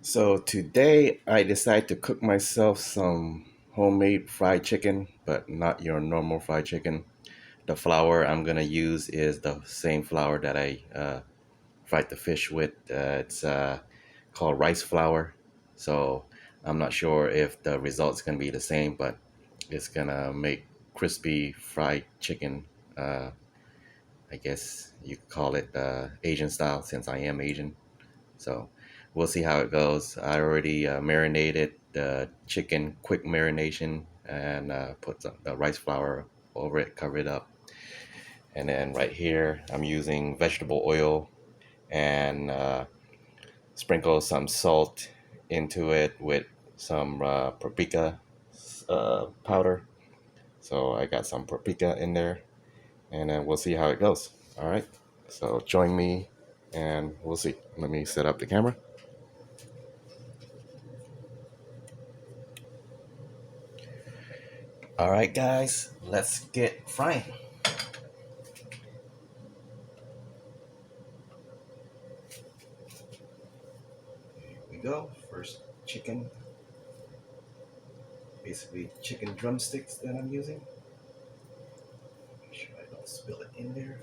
So today I decided to cook myself some homemade fried chicken, but not your normal fried chicken. The flour I'm gonna use is the same flour that I fried the fish with. It's called rice flour. So I'm not sure if the result's gonna be the same, but it's gonna make crispy fried chicken. I guess you could call it Asian style since I am Asian. So we'll see how it goes. I already marinated the chicken, quick marination, and put the rice flour over it, cover it up. And then right here, I'm using vegetable oil and sprinkle some salt into it with some paprika powder. So I got some paprika in there, and then we'll see how it goes. All right. So join me, and we'll see. Let me set up the camera. All right, guys, let's get frying. Here we go. First, chicken, basically chicken drumsticks that I'm using. Make sure I don't spill it in there.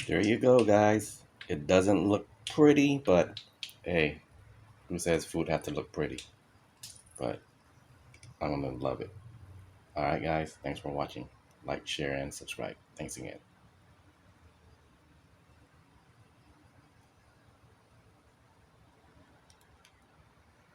There you go, guys. It doesn't look pretty, but hey, who says food have to look pretty? But I'm gonna love it. All right, guys. Thanks for watching. Like, share, and subscribe. Thanks again.